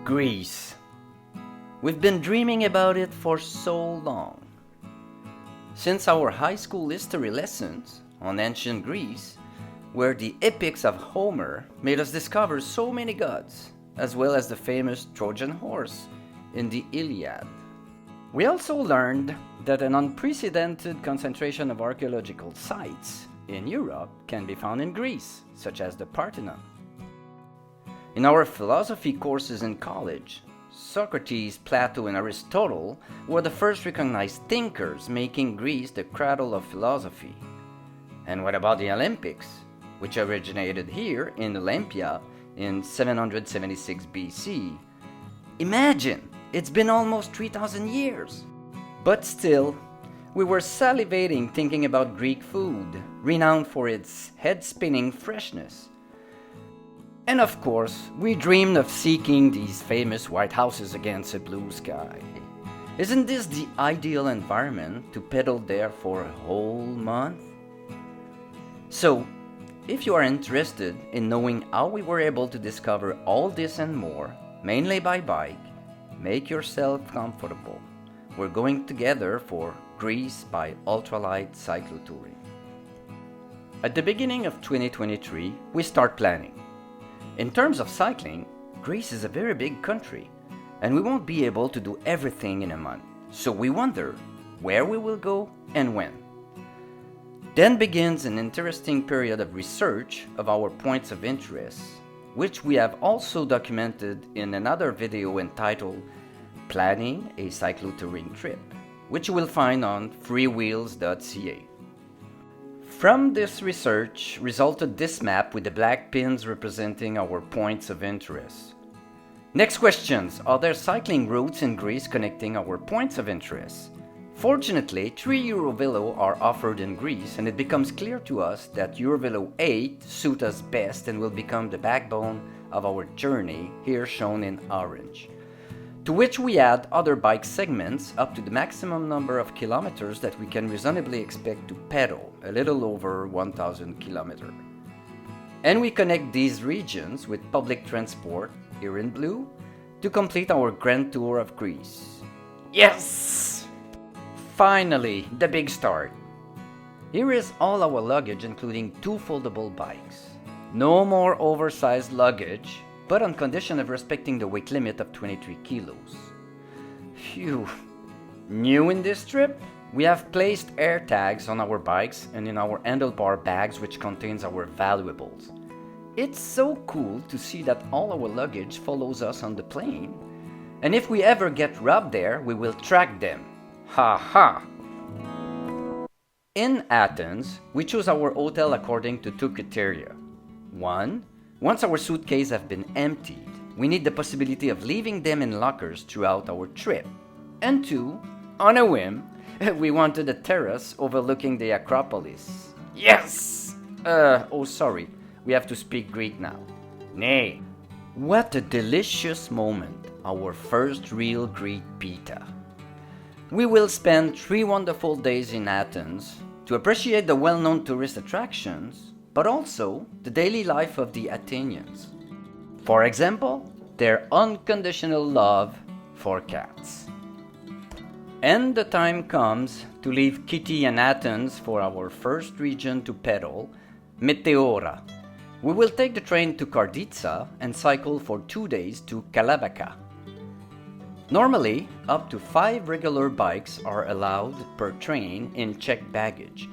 Greece. We've been dreaming about it for so long. Since our high school history lessons on ancient Greece, where the epics of Homer made us discover so many gods, as well as the famous Trojan horse in the Iliad. We also learned that an unprecedented concentration of archaeological sites in Europe can be found in Greece, such as the Parthenon. In our philosophy courses in college, Socrates, Plato, and Aristotle were the first recognized thinkers, making Greece the cradle of philosophy. And what about the Olympics, which originated here in Olympia in 776 BC? Imagine, it's been almost 3,000 years. But still, we were salivating thinking about Greek food, renowned for its head-spinning freshness. And of course, we dreamed of seeking these famous white houses against a blue sky. Isn't this the ideal environment to pedal there for a whole month? So, if you are interested in knowing how we were able to discover all this and more, mainly by bike, make yourself comfortable. We're going together for Greece by ultralight cyclotouring. At the beginning of 2023, we start planning. In terms of cycling, Greece is a very big country, and we won't be able to do everything in a month. So we wonder where we will go and when. Then begins an interesting period of research of our points of interest, which we have also documented in another video entitled Planning a Cyclotouring Trip, which you will find on Freewheels.ca. From this research resulted this map with the black pins representing our points of interest. Next questions: are there cycling routes in Greece connecting our points of interest? Fortunately, 3 eurovelo are offered in Greece, and it becomes clear to us that eurovelo 8 suit us best and will become the backbone of our journey, here shown in orange. To which we add other bike segments up to the maximum number of kilometers that we can reasonably expect to pedal, a little over 1,000 kilometers. And we connect these regions with public transport, here in blue, to complete our grand tour of Greece. Yes! Finally, the big start. Here is all our luggage, including 2 foldable bikes. No more oversized luggage, but on condition of respecting the weight limit of 23 kilos. Phew! New in this trip, we have placed air tags on our bikes and in our handlebar bags, which contains our valuables. It's so cool to see that all our luggage follows us on the plane, and if we ever get robbed there, we will track them. Ha ha! In Athens, we choose our hotel according to 2 criteria. 1. Once our suitcases have been emptied, we need the possibility of leaving them in lockers throughout our trip. And 2, on a whim, we wanted a terrace overlooking the Acropolis. Yes! Sorry, we have to speak Greek now. Nay. What a delicious moment, our first real Greek pita. We will spend 3 wonderful days in Athens to appreciate the well-known tourist attractions, but also the daily life of the Athenians. For example, their unconditional love for cats. And the time comes to leave Kitty and Athens for our first region to pedal, Meteora. We will take the train to Karditsa and cycle for 2 days to Kalabaka. Normally, up to 5 regular bikes are allowed per train in checked baggage.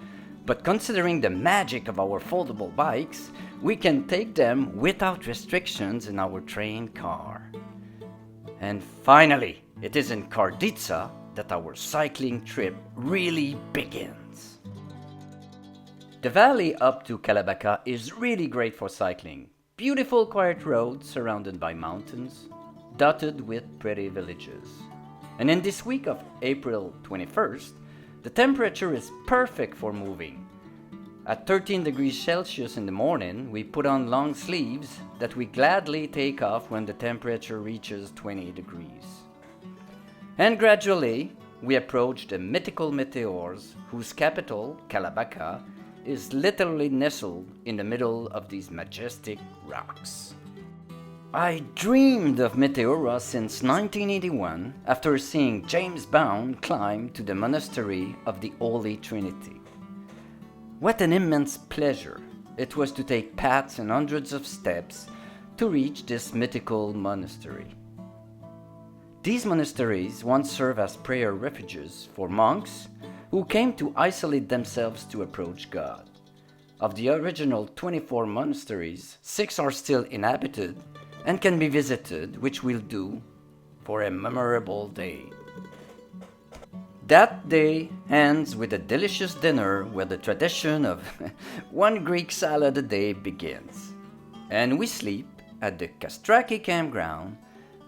But considering the magic of our foldable bikes, we can take them without restrictions in our train car. And finally, it is in Karditsa that our cycling trip really begins. The valley up to Kalabaka is really great for cycling. Beautiful quiet roads surrounded by mountains, dotted with pretty villages. And in this week of April 21st, the temperature is perfect for moving. At 13 degrees Celsius in the morning, we put on long sleeves that we gladly take off when the temperature reaches 20 degrees. And gradually, we approach the mythical Meteors, whose capital, Kalabaka, is literally nestled in the middle of these majestic rocks. I dreamed of Meteora since 1981 after seeing James Bond climb to the monastery of the Holy Trinity. What an immense pleasure it was to take paths and hundreds of steps to reach this mythical monastery. These monasteries once served as prayer refuges for monks who came to isolate themselves to approach God. Of the original 24 monasteries, 6 are still inhabited and can be visited, which we'll do for a memorable day. That day ends with a delicious dinner where the tradition of one Greek salad a day begins. And we sleep at the Kastraki campground,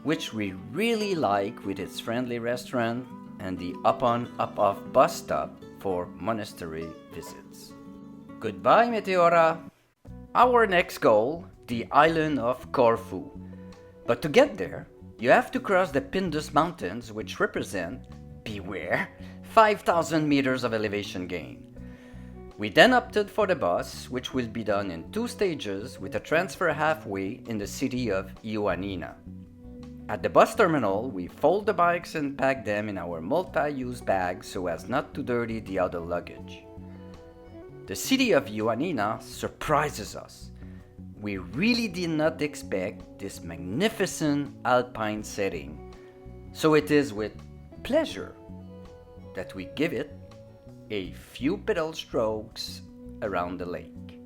which we really like with its friendly restaurant and the up-on, up-off bus stop for monastery visits. Goodbye, Meteora! Our next goal, the island of Corfu. But to get there, you have to cross the Pindus Mountains, which represent, beware, 5,000 meters of elevation gain. We then opted for the bus, which will be done in 2 stages with a transfer halfway in the city of Ioannina. At the bus terminal, we fold the bikes and pack them in our multi-use bags so as not to dirty the other luggage. The city of Ioannina surprises us. We really did not expect this magnificent alpine setting, so it is with pleasure that we give it a few pedal strokes around the lake.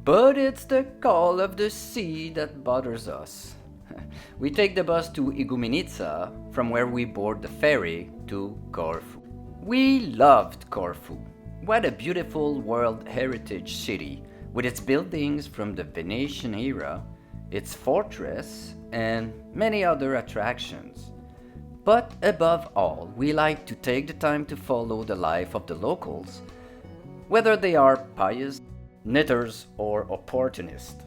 But it's the call of the sea that bothers us. We take the bus to Igoumenitsa, from where we board the ferry to Corfu. We loved Corfu. What a beautiful World Heritage city, with its buildings from the Venetian era, its fortress, and many other attractions. But above all, we like to take the time to follow the life of the locals, whether they are pious, knitters, or opportunists.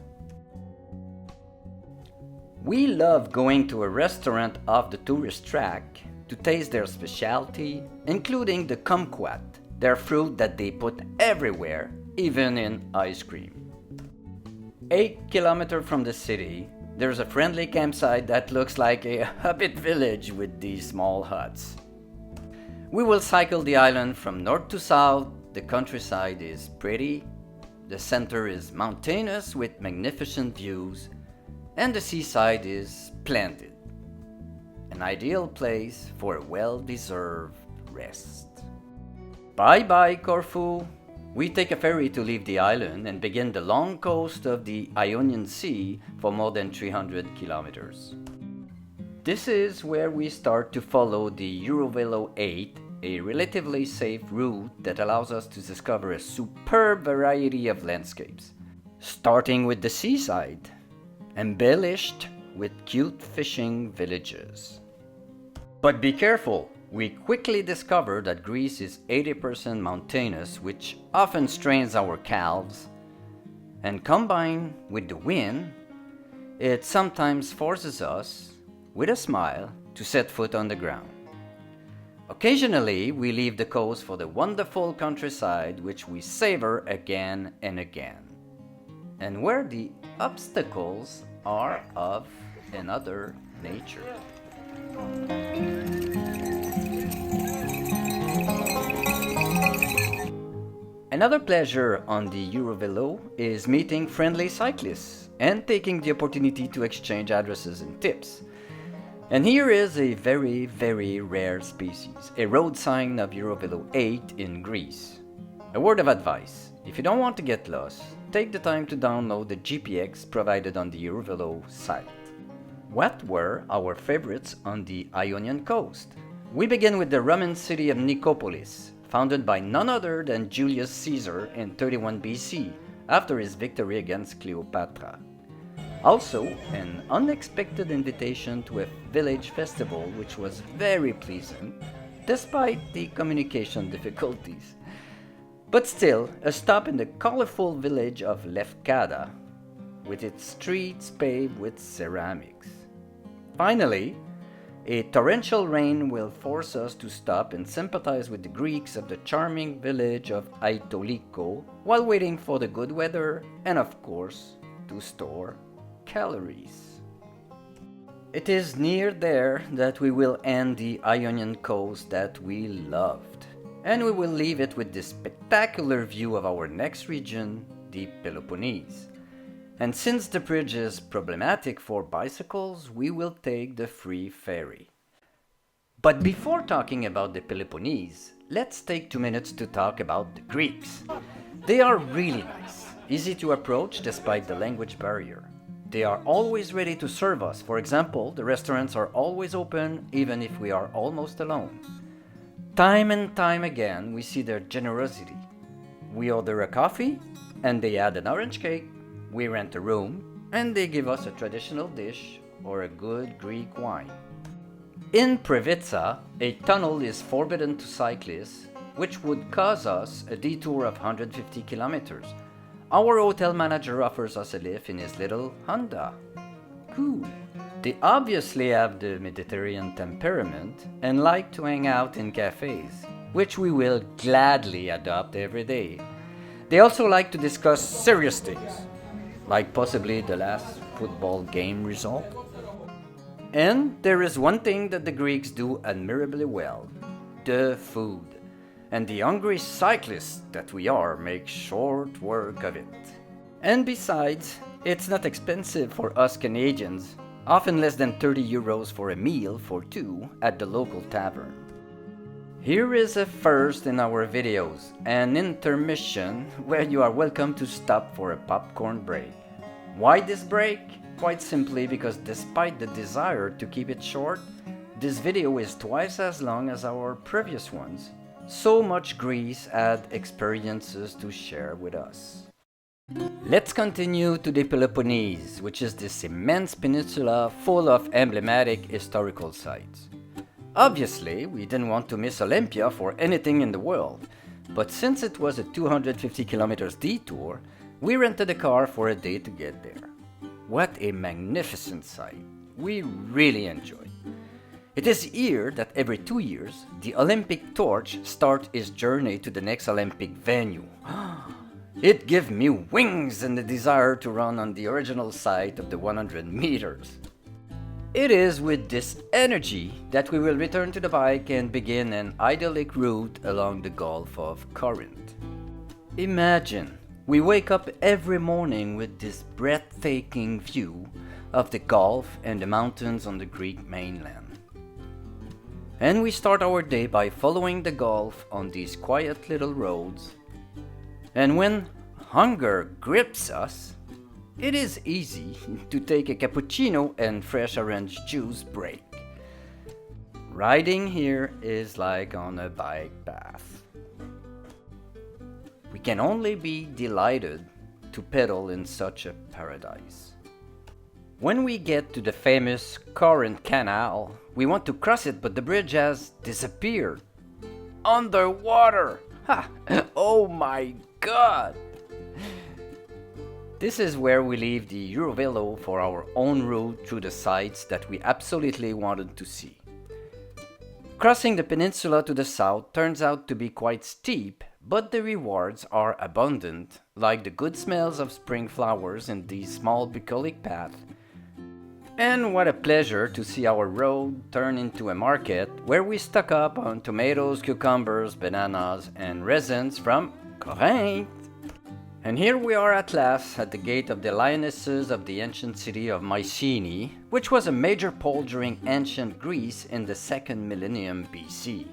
We love going to a restaurant off the tourist track to taste their specialty, including the kumquat, their fruit that they put everywhere, even in ice cream. 8 kilometers from the city, there's a friendly campsite that looks like a hobbit village with these small huts. We will cycle the island from north to south. The countryside is pretty, the center is mountainous with magnificent views, and the seaside is splendid. An ideal place for a well-deserved rest. Bye-bye, Corfu! We take a ferry to leave the island and begin the long coast of the Ionian Sea for more than 300 kilometers. This is where we start to follow the Eurovelo 8, a relatively safe route that allows us to discover a superb variety of landscapes. Starting with the seaside, embellished with cute fishing villages. But be careful! We quickly discover that Greece is 80% mountainous, which often strains our calves, and combined with the wind, it sometimes forces us, with a smile, to set foot on the ground. Occasionally, we leave the coast for the wonderful countryside, which we savor again and again, and where the obstacles are of another nature. Another pleasure on the Eurovelo is meeting friendly cyclists and taking the opportunity to exchange addresses and tips. And here is a very, very rare species, a road sign of Eurovelo 8 in Greece. A word of advice: if you don't want to get lost, take the time to download the GPX provided on the Eurovelo site. What were our favorites on the Ionian coast? We begin with the Roman city of Nicopolis, founded by none other than Julius Caesar in 31 BC, after his victory against Cleopatra. Also, an unexpected invitation to a village festival, which was very pleasant, despite the communication difficulties. But still, a stop in the colorful village of Lefkada, with its streets paved with ceramics. Finally, a torrential rain will force us to stop and sympathize with the Greeks of the charming village of Aitoliko while waiting for the good weather and, of course, to store calories. It is near there that we will end the Ionian coast that we loved, and we will leave it with this spectacular view of our next region, the Peloponnese. And since the bridge is problematic for bicycles, we will take the free ferry. But before talking about the Peloponnese, let's take 2 minutes to talk about the Greeks. They are really nice, easy to approach despite the language barrier. They are always ready to serve us. For example, the restaurants are always open even if we are almost alone. Time and time again, we see their generosity. We order a coffee and they add an orange cake. We rent a room and they give us a traditional dish or a good Greek wine. In Previtsa, a tunnel is forbidden to cyclists, which would cause us a detour of 150 kilometers. Our hotel manager offers us a lift in his little Honda. Cool. They obviously have the Mediterranean temperament and like to hang out in cafes, which we will gladly adopt every day. They also like to discuss serious things, like possibly the last football game result. And there is one thing that the Greeks do admirably well: the food. And the hungry cyclists that we are make short work of it. And besides, it's not expensive for us Canadians, often less than 30 euros for a meal for two at the local tavern. Here is a first in our videos, an intermission where you are welcome to stop for a popcorn break. Why this break? Quite simply because despite the desire to keep it short, this video is twice as long as our previous ones. So much Greece had experiences to share with us. Let's continue to the Peloponnese, which is this immense peninsula full of emblematic historical sites. Obviously, we didn't want to miss Olympia for anything in the world, but since it was a 250 kilometers detour, we rented a car for a day to get there. What a magnificent sight! We really enjoyed. It is here that every 2 years, the Olympic torch starts its journey to the next Olympic venue. It gives me wings and the desire to run on the original site of the 100 meters. It is with this energy that we will return to the bike and begin an idyllic route along the Gulf of Corinth. Imagine, we wake up every morning with this breathtaking view of the Gulf and the mountains on the Greek mainland. And we start our day by following the Gulf on these quiet little roads. And when hunger grips us, it is easy to take a cappuccino and fresh orange juice break. Riding here is like on a bike path. We can only be delighted to pedal in such a paradise. When we get to the famous Corinth Canal, we want to cross it, but the bridge has disappeared. Underwater! Ha! Oh my god! This is where we leave the eurovelo for our own route through the sites that we absolutely wanted to see. Crossing the peninsula to the south turns out to be quite steep, but the rewards are abundant, like the good smells of spring flowers in these small bucolic paths. And what a pleasure to see our road turn into a market where we stock up on tomatoes, cucumbers, bananas, and resins from Corinth. And here we are at last at the gate of the lionesses of the ancient city of Mycenae, which was a major pole during ancient Greece in the 2nd millennium BC.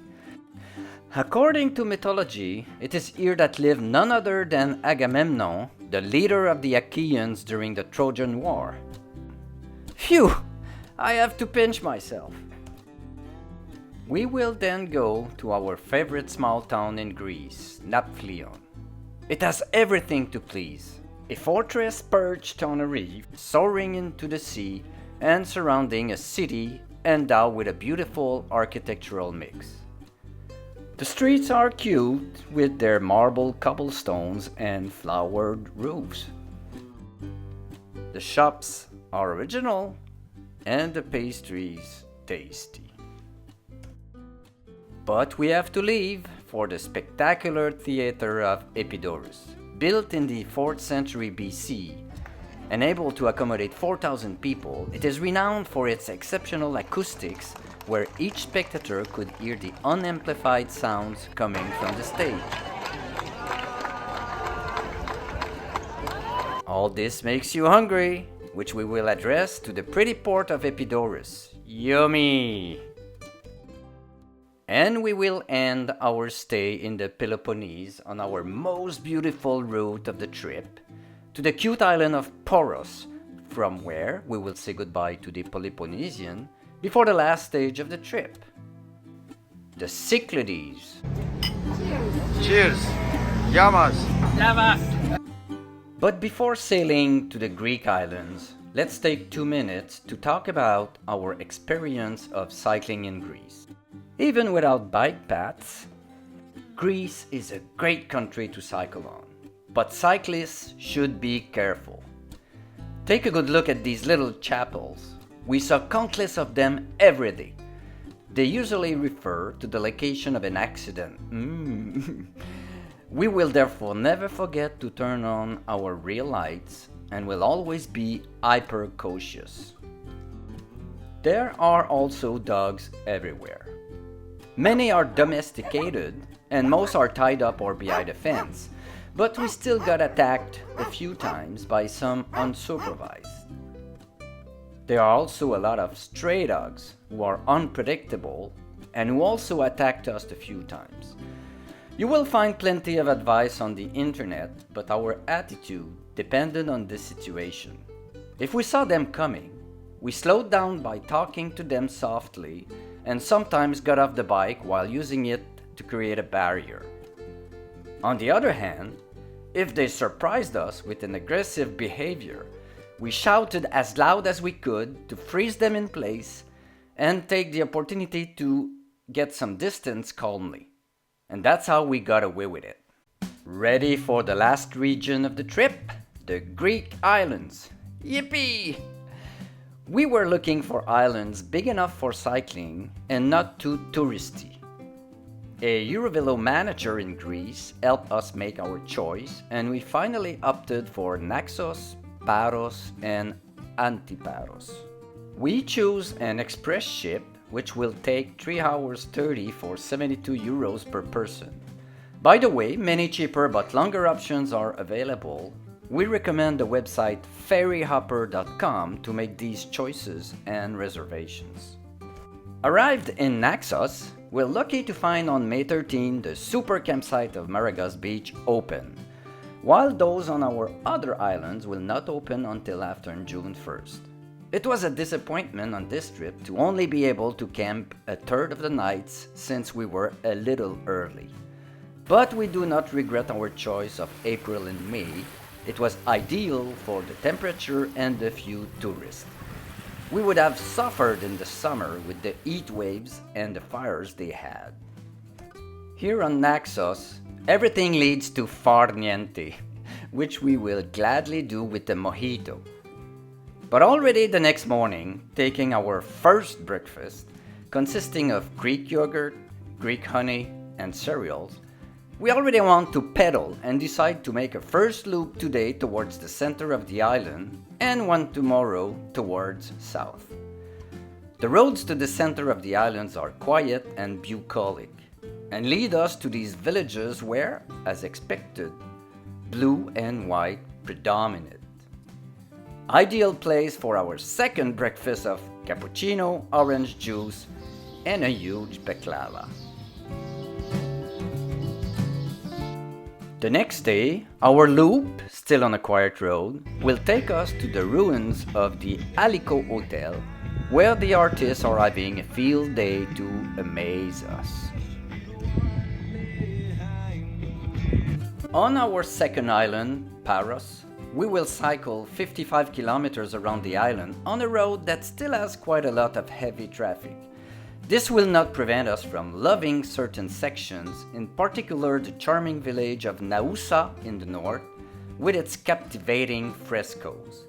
According to mythology, it is here that lived none other than Agamemnon, the leader of the Achaeans during the Trojan War. Phew! I have to pinch myself. We will then go to our favorite small town in Greece, Nafplion. It has everything to please. A fortress perched on a reef, soaring into the sea, and surrounding a city endowed with a beautiful architectural mix. The streets are cute with their marble cobblestones and flowered roofs. The shops are original and the pastries tasty. But we have to leave for the spectacular theater of Epidaurus, built in the 4th century BC, and able to accommodate 4,000 people, it is renowned for its exceptional acoustics, where each spectator could hear the unamplified sounds coming from the stage. All this makes you hungry, which we will address to the pretty port of Epidaurus. Yummy! And we will end our stay in the Peloponnese on our most beautiful route of the trip, to the cute island of Paros, from where we will say goodbye to the Peloponnesian before the last stage of the trip, the Cyclades. Cheers! Yamas! But before sailing to the Greek islands, let's take 2 minutes to talk about our experience of cycling in Greece. Even without bike paths, Greece is a great country to cycle on, but cyclists should be careful. Take a good look at these little chapels. We saw countless of them every day. They usually refer to the location of an accident. We will therefore never forget to turn on our rear lights and will always be hyper cautious. There are also dogs everywhere. Many are domesticated and most are tied up or behind a fence, but we still got attacked a few times by some unsupervised. There are also a lot of stray dogs who are unpredictable and who also attacked us a few times. You will find plenty of advice on the internet, but our attitude depended on the situation. If we saw them coming, we slowed down by talking to them softly and sometimes got off the bike while using it to create a barrier. On the other hand, if they surprised us with an aggressive behavior, we shouted as loud as we could to freeze them in place and take the opportunity to get some distance calmly. And that's how we got away with it. Ready for the last region of the trip? The Greek islands. Yippee! We were looking for islands big enough for cycling and not too touristy. A eurovelo manager in Greece helped us make our choice, and we finally opted for Naxos, Paros and Antiparos. We chose an express ship which will take 3 hours 30 for 72 euros per person. By the way, many cheaper but longer options are available. We recommend the website ferryhopper.com to make these choices and reservations. Arrived in Naxos, we're lucky to find on May 13 the super campsite of Maragos Beach open, while those on our other islands will not open until after June 1st. It was a disappointment on this trip to only be able to camp a third of the nights since we were a little early. But we do not regret our choice of April and May. It was ideal for the temperature and the few tourists. We would have suffered in the summer with the heat waves and the fires they had. Here on Naxos, everything leads to far niente, which we will gladly do with the mojito. But already the next morning, taking our first breakfast, consisting of Greek yogurt, Greek honey, and cereals, we already want to pedal and decide to make a first loop today towards the center of the island and one tomorrow towards south. The roads to the center of the islands are quiet and bucolic and lead us to these villages where, as expected, blue and white predominate. Ideal place for our second breakfast of cappuccino, orange juice, and a huge baklava. The next day, our loop, still on a quiet road, will take us to the ruins of the Aliko Hotel, where the artists are having a field day to amaze us. On our second island, Paros, we will cycle 55 kilometers around the island on a road that still has quite a lot of heavy traffic. This will not prevent us from loving certain sections, in particular the charming village of Naoussa in the north, with its captivating frescoes.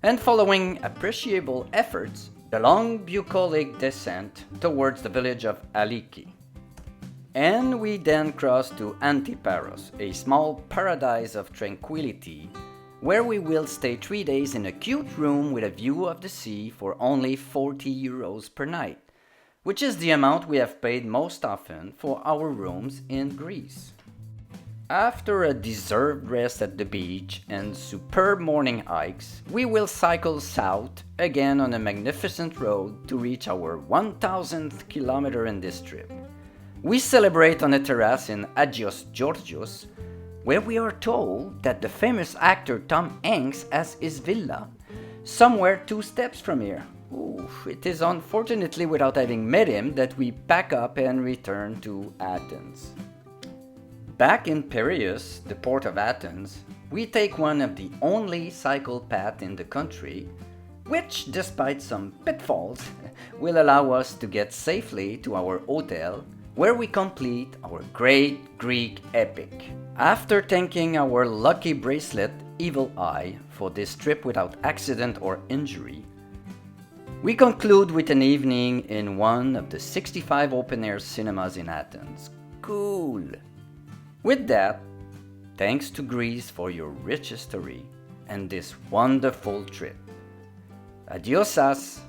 And following appreciable efforts, the long bucolic descent towards the village of Aliki. And we then cross to Antiparos, a small paradise of tranquility, where we will stay 3 days in a cute room with a view of the sea for only 40 euros per night, which is the amount we have paid most often for our rooms in Greece. After a deserved rest at the beach and superb morning hikes, we will cycle south again on a magnificent road to reach our 1000th kilometer in this trip. We celebrate on a terrace in Agios Georgios, where we are told that the famous actor Tom Hanks has his villa, somewhere 2 steps from here. Oof, it is unfortunately without having met him that we pack up and return to Athens. Back in Piraeus, the port of Athens, we take one of the only cycle paths in the country, which, despite some pitfalls, will allow us to get safely to our hotel, where we complete our great Greek epic. After thanking our lucky bracelet, Evil Eye, for this trip without accident or injury, we conclude with an evening in one of the 65 open-air cinemas in Athens. Cool! With that, thanks to Greece for your rich history and this wonderful trip. Adiosas!